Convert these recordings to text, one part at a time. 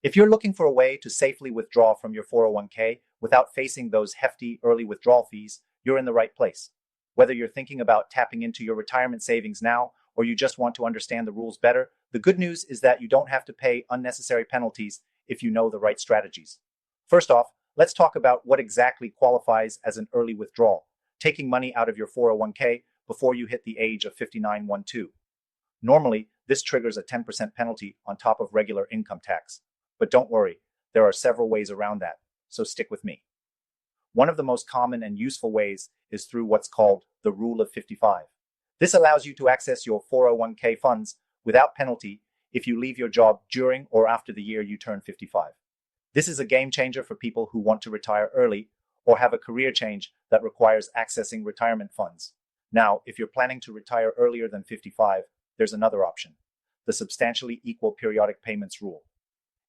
If you're looking for a way to safely withdraw from your 401k without facing those hefty early withdrawal fees, you're in the right place. Whether you're thinking about tapping into your retirement savings now or you just want to understand the rules better, the good news is that you don't have to pay unnecessary penalties if you know the right strategies. First off, let's talk about what exactly qualifies as an early withdrawal, taking money out of your 401k before you hit the age of 5912. Normally, this triggers a 10% penalty on top of regular income tax. But don't worry, there are several ways around that, so stick with me. One of the most common and useful ways is through what's called the Rule of 55. This allows you to access your 401k funds without penalty if you leave your job during or after the year you turn 55. This is a game changer for people who want to retire early or have a career change that requires accessing retirement funds. Now, if you're planning to retire earlier than 55, there's another option, the substantially equal periodic payments rule.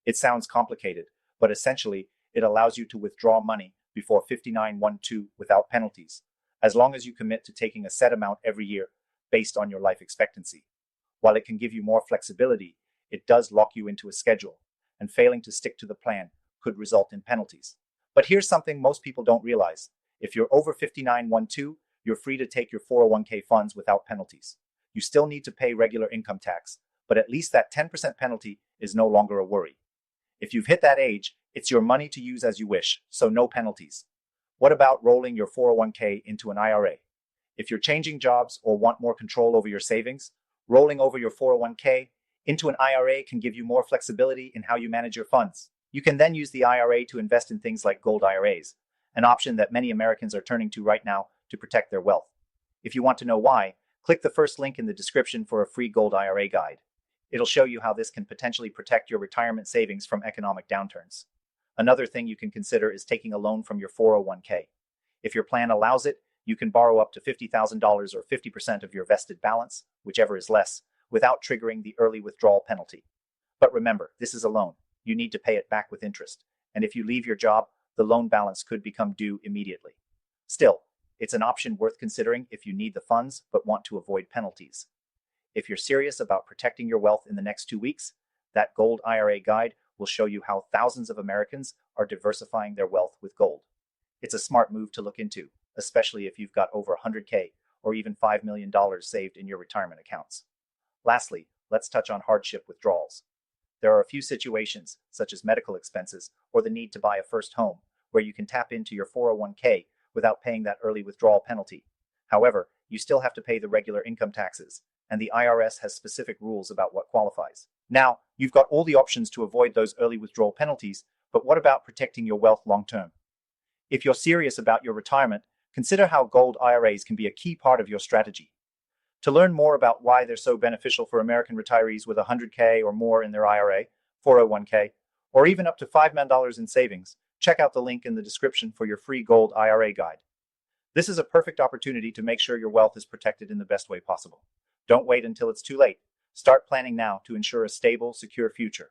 It sounds complicated, but essentially, it allows you to withdraw money before 5912 without penalties, as long as you commit to taking a set amount every year based on your life expectancy. While it can give you more flexibility, it does lock you into a schedule, and failing to stick to the plan could result in penalties. But here's something most people don't realize. If you're over 5912, you're free to take your 401k funds without penalties. You still need to pay regular income tax, but at least that 10% penalty is no longer a worry. If you've hit that age, it's your money to use as you wish, so no penalties. What about rolling your 401k into an IRA? If you're changing jobs or want more control over your savings, rolling over your 401k into an IRA can give you more flexibility in how you manage your funds. You can then use the IRA to invest in things like gold IRAs, an option that many Americans are turning to right now to protect their wealth. If you want to know why, click the first link in the description for a free gold IRA guide. It'll show you how this can potentially protect your retirement savings from economic downturns. Another thing you can consider is taking a loan from your 401k. If your plan allows it, you can borrow up to $50,000 or 50% of your vested balance, whichever is less, without triggering the early withdrawal penalty. But remember, this is a loan. You need to pay it back with interest. And if you leave your job, the loan balance could become due immediately. Still, it's an option worth considering if you need the funds but want to avoid penalties. If you're serious about protecting your wealth in the next 2 weeks, that Gold IRA guide will show you how thousands of Americans are diversifying their wealth with gold. It's a smart move to look into, especially if you've got over 100K or even $5 million saved in your retirement accounts. Lastly, let's touch on hardship withdrawals. There are a few situations, such as medical expenses or the need to buy a first home, where you can tap into your 401k without paying that early withdrawal penalty. However, you still have to pay the regular income taxes, and the IRS has specific rules about what qualifies. Now, you've got all the options to avoid those early withdrawal penalties, but what about protecting your wealth long term? If you're serious about your retirement, consider how gold IRAs can be a key part of your strategy. To learn more about why they're so beneficial for American retirees with 100K or more in their IRA, 401k, or even up to $5 million in savings, check out the link in the description for your free gold IRA guide. This is a perfect opportunity to make sure your wealth is protected in the best way possible. Don't wait until it's too late. Start planning now to ensure a stable, secure future.